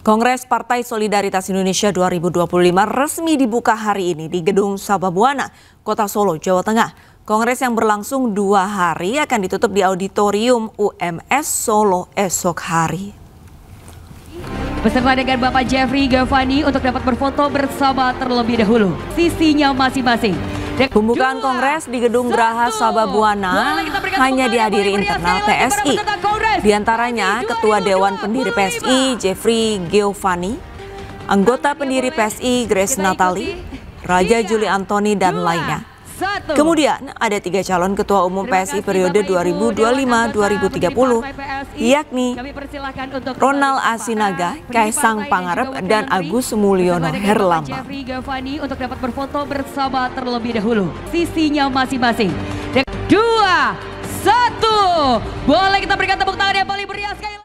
Kongres Partai Solidaritas Indonesia 2025 resmi dibuka hari ini di Gedung Sababwana, Kota Solo, Jawa Tengah. Kongres yang berlangsung 2 hari akan ditutup di Auditorium UMS Solo esok hari. Beserta dengan Bapak Jeffrey Giovanni untuk dapat berfoto bersama terlebih dahulu. Sisinya masing-masing. Pembukaan Kongres di Gedung Geraha Sababwana hanya dihadiri internal PSI. Di antaranya Ketua Dewan Pendiri PSI Jeffrey Giovanni, anggota pendiri PSI Grace Natali, Raja Juli Antoni dan lainnya. Kemudian ada 3 calon Ketua Umum PSI periode 2025-2030, yakni Ronald Asinaga, Kaisang Pangarep, dan Agus Mulyono Herlambang. Untuk dapat berfoto bersama terlebih dahulu. Sisinya masing-masing. 2, 1. Boleh kita berikan tepuk tangan yang paling meriah sekali.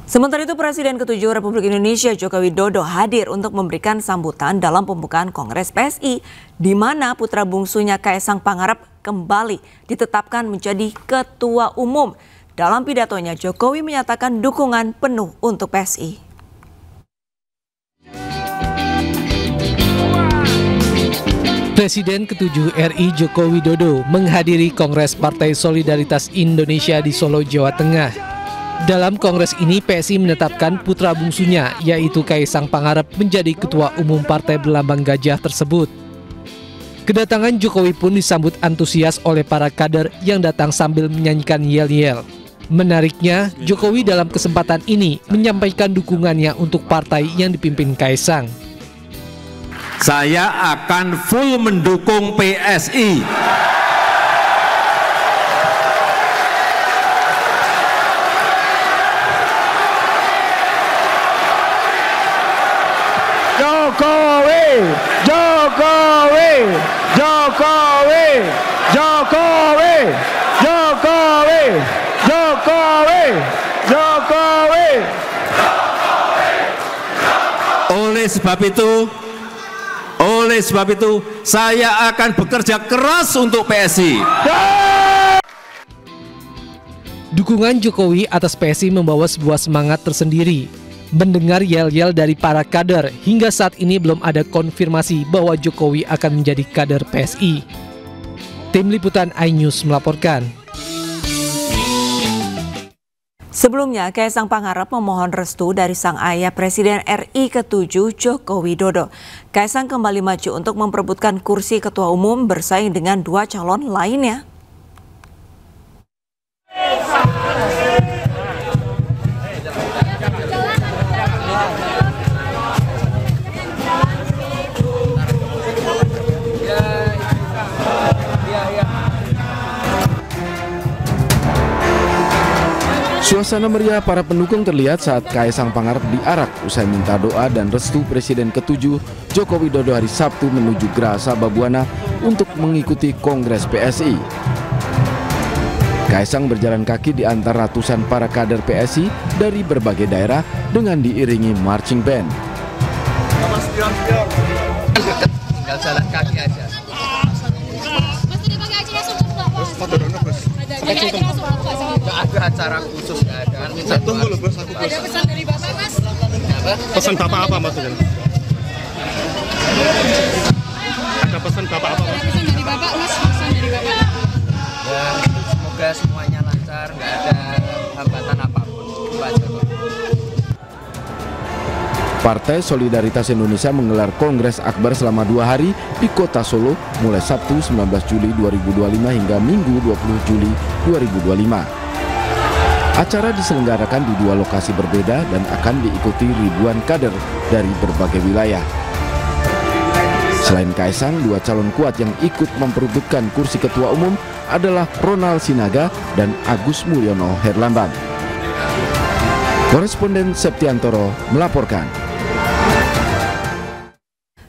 Sementara itu Presiden ke-7 Republik Indonesia Joko Widodo hadir untuk memberikan sambutan dalam pembukaan Kongres PSI, di mana putra bungsunya Kaisang Pangarep kembali ditetapkan menjadi Ketua Umum. Dalam pidatonya Jokowi menyatakan dukungan penuh untuk PSI. Presiden ke-7 RI Joko Widodo menghadiri Kongres Partai Solidaritas Indonesia di Solo, Jawa Tengah. Dalam kongres ini PSI menetapkan putra bungsunya yaitu Kaisang Pangarep menjadi Ketua Umum Partai Berlambang Gajah tersebut. Kedatangan Jokowi pun disambut antusias oleh para kader yang datang sambil menyanyikan yel-yel. Menariknya, Jokowi dalam kesempatan ini menyampaikan dukungannya untuk partai yang dipimpin Kaisang. Saya akan full mendukung PSI. Jokowi, Jokowi, Jokowi, Jokowi, Jokowi, Jokowi, Jokowi. Oleh sebab itu, saya akan bekerja keras untuk PSI. Dukungan Jokowi atas PSI membawa sebuah semangat tersendiri. Mendengar yel-yel dari para kader, hingga saat ini belum ada konfirmasi bahwa Jokowi akan menjadi kader PSI. Tim Liputan iNews melaporkan. Sebelumnya, Kaisang Pangarep memohon restu dari sang ayah Presiden RI ke-7 Joko Widodo. Kaisang kembali maju untuk memperebutkan kursi Ketua Umum bersaing dengan 2 calon lainnya. Suasana meriah para pendukung terlihat saat Kaisang Pangarep diarak usai minta doa dan restu Presiden ke-7 Joko Widodo hari Sabtu menuju Geraha Sababwana untuk mengikuti Kongres PSI. Kaisang berjalan kaki di antara ratusan para kader PSI dari berbagai daerah dengan diiringi marching band. Tinggal jalan kaki aja. Nggak ada acara khusus, nggak ada. Tunggu loh bos, ada pesan dari Bapak Mas. Pesan Bapak apa maksudnya? Ada pesan Bapak apa? Ada pesan dari Bapak Mas, pesan dari Bapak. Ya, semoga semuanya lancar, nggak ada hambatan apapun. Partai Solidaritas Indonesia menggelar Kongres Akbar selama 2 hari di Kota Solo mulai Sabtu 19 Juli 2025 hingga Minggu 20 Juli 2025. Acara diselenggarakan di 2 lokasi berbeda dan akan diikuti ribuan kader dari berbagai wilayah. Selain Kaisang, 2 calon kuat yang ikut memperebutkan kursi Ketua Umum adalah Ronald Asinaga dan Agus Mulyono Herlambang. Koresponden Septiantoro melaporkan.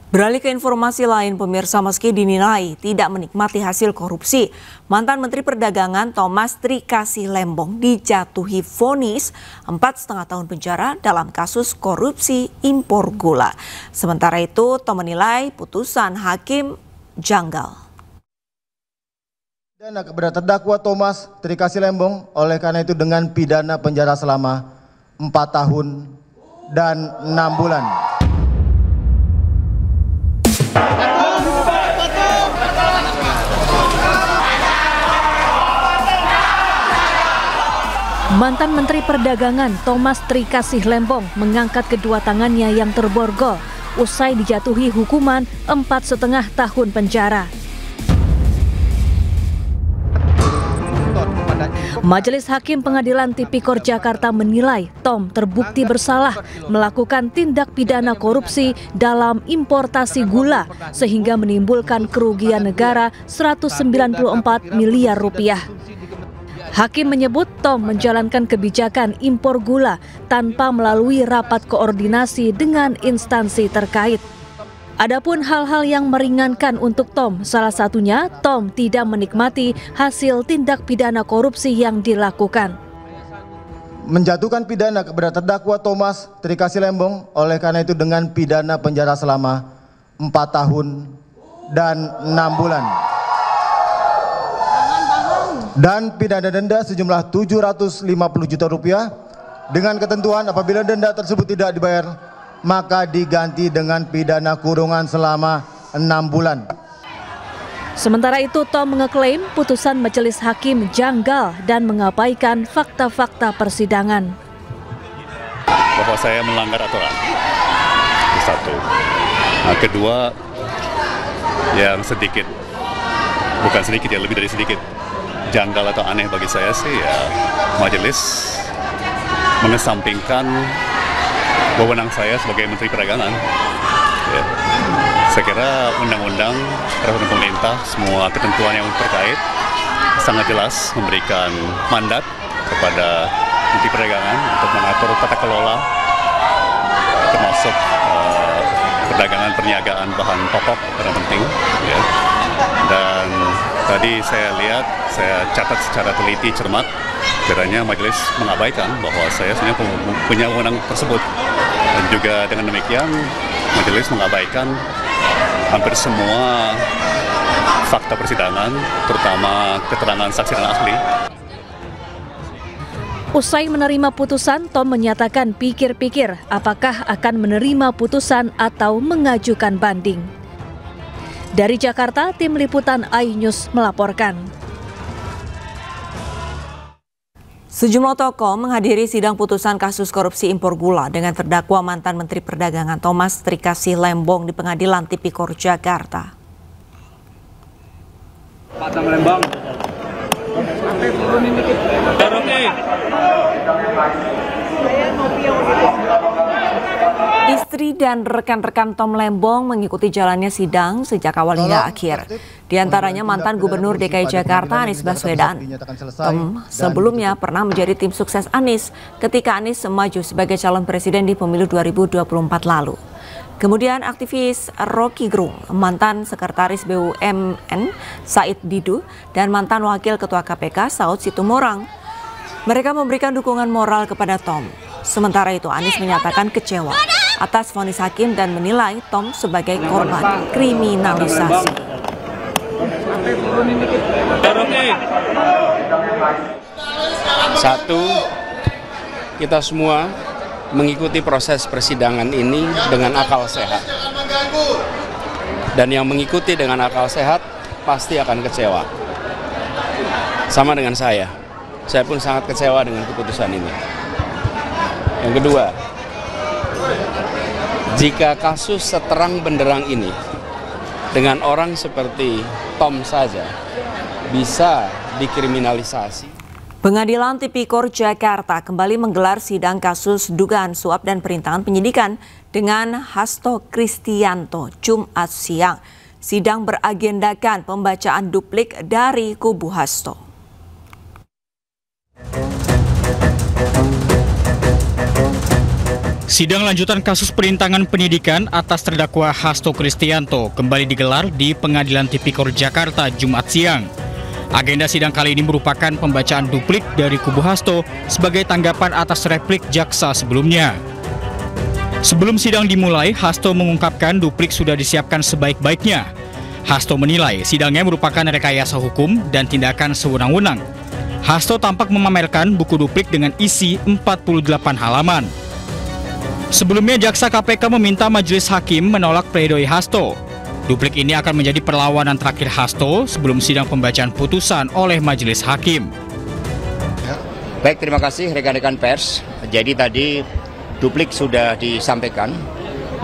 Beralih ke informasi lain, pemirsa, meski dinilai tidak menikmati hasil korupsi, mantan Menteri Perdagangan Thomas Trikasih Lembong dijatuhi vonis 4,5 tahun penjara dalam kasus korupsi impor gula. Sementara itu, Tom menilai putusan hakim janggal. Pidana kepada terdakwa Thomas Trikasih Lembong oleh karena itu dengan pidana penjara selama 4 tahun dan 6 bulan. Mantan Menteri Perdagangan Thomas Trikasih Lembong mengangkat kedua tangannya yang terborgol usai dijatuhi hukuman 4,5 tahun penjara. Majelis Hakim Pengadilan Tipikor Jakarta menilai Tom terbukti bersalah melakukan tindak pidana korupsi dalam importasi gula sehingga menimbulkan kerugian negara 194 miliar rupiah. Hakim menyebut Tom menjalankan kebijakan impor gula tanpa melalui rapat koordinasi dengan instansi terkait. Adapun hal-hal yang meringankan untuk Tom, salah satunya Tom tidak menikmati hasil tindak pidana korupsi yang dilakukan. Menjatuhkan pidana kepada terdakwa Thomas Trikasih Lembong oleh karena itu dengan pidana penjara selama 4 tahun dan 6 bulan. Dan pidana denda sejumlah 750 juta rupiah dengan ketentuan apabila denda tersebut tidak dibayar maka diganti dengan pidana kurungan selama 6 bulan. Sementara itu Tom mengeklaim putusan majelis hakim janggal dan mengabaikan fakta-fakta persidangan. Bahwa saya melanggar aturan, itu satu. Nah, kedua, yang sedikit, bukan sedikit ya, lebih dari sedikit janggal atau aneh bagi saya sih ya majelis mengesampingkan wewenang saya sebagai Menteri Perdagangan. Ya. Saya kira undang-undang, peraturan pemerintah, semua ketentuan yang terkait sangat jelas memberikan mandat kepada Menteri Perdagangan untuk mengatur tata kelola termasuk perdagangan perniagaan bahan pokok yang penting. Ya. Dan tadi saya lihat, saya catat secara teliti cermat, kiranya majelis mengabaikan bahwa saya sebenarnya punya wewenang tersebut. Dan juga dengan demikian, majelis mengabaikan hampir semua fakta persidangan, terutama keterangan saksi dan ahli. Usai menerima putusan, Tom menyatakan pikir-pikir apakah akan menerima putusan atau mengajukan banding. Dari Jakarta, tim liputan iNews melaporkan. Sejumlah tokoh menghadiri sidang putusan kasus korupsi impor gula dengan terdakwa mantan Menteri Perdagangan Thomas Trikasih Lembong di Pengadilan Tipikor Jakarta. Pak Lembong. Istri dan rekan-rekan Tom Lembong mengikuti jalannya sidang sejak awal hingga akhir. Di antaranya mantan Gubernur DKI Jakarta Anies Baswedan. Tom sebelumnya pernah menjadi tim sukses Anies ketika Anies maju sebagai calon presiden di pemilu 2024 lalu. Kemudian aktivis Rocky Gerung, mantan Sekretaris BUMN Said Didu, dan mantan Wakil Ketua KPK Saud Situmorang. Mereka memberikan dukungan moral kepada Tom. Sementara itu Anies menyatakan kecewa atas vonis hakim dan menilai Tom sebagai korban kriminalisasi. Satu, kita semua mengikuti proses persidangan ini dengan akal sehat. Dan yang mengikuti dengan akal sehat pasti akan kecewa. Sama dengan saya pun sangat kecewa dengan keputusan ini. Yang kedua, jika kasus seterang benderang ini dengan orang seperti Tom saja bisa dikriminalisasi. Pengadilan Tipikor Jakarta kembali menggelar sidang kasus dugaan suap dan perintangan penyidikan dengan Hasto Kristianto Jumat siang. Sidang beragendakan pembacaan duplik dari kubu Hasto. Sidang lanjutan kasus perintangan penyidikan atas terdakwa Hasto Kristianto kembali digelar di Pengadilan Tipikor Jakarta Jumat siang. Agenda sidang kali ini merupakan pembacaan duplik dari kubu Hasto sebagai tanggapan atas replik jaksa sebelumnya. Sebelum sidang dimulai, Hasto mengungkapkan duplik sudah disiapkan sebaik-baiknya. Hasto menilai sidangnya merupakan rekayasa hukum dan tindakan sewenang-wenang. Hasto tampak memamerkan buku duplik dengan isi 48 halaman. Sebelumnya, Jaksa KPK meminta majelis hakim menolak pledoi Hasto. Duplik ini akan menjadi perlawanan terakhir Hasto sebelum sidang pembacaan putusan oleh majelis hakim. Baik, terima kasih rekan-rekan pers. Jadi tadi duplik sudah disampaikan,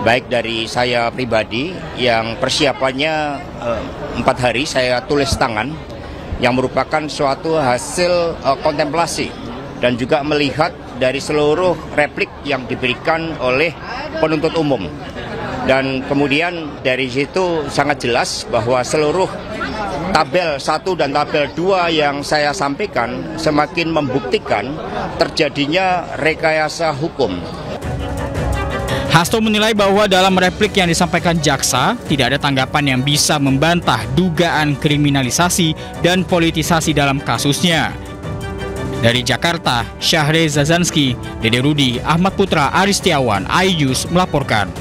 baik dari saya pribadi yang persiapannya 4 hari saya tulis tangan, yang merupakan suatu hasil kontemplasi dan juga melihat dari seluruh replik yang diberikan oleh penuntut umum. Dan kemudian dari situ sangat jelas bahwa seluruh tabel 1 dan tabel 2 yang saya sampaikan semakin membuktikan terjadinya rekayasa hukum. Hasto menilai bahwa dalam replik yang disampaikan jaksa, tidak ada tanggapan yang bisa membantah dugaan kriminalisasi dan politisasi dalam kasusnya. Dari Jakarta, Syahre Zazanski, Dede Rudi, Ahmad Putra, Aristiawan, iNews melaporkan.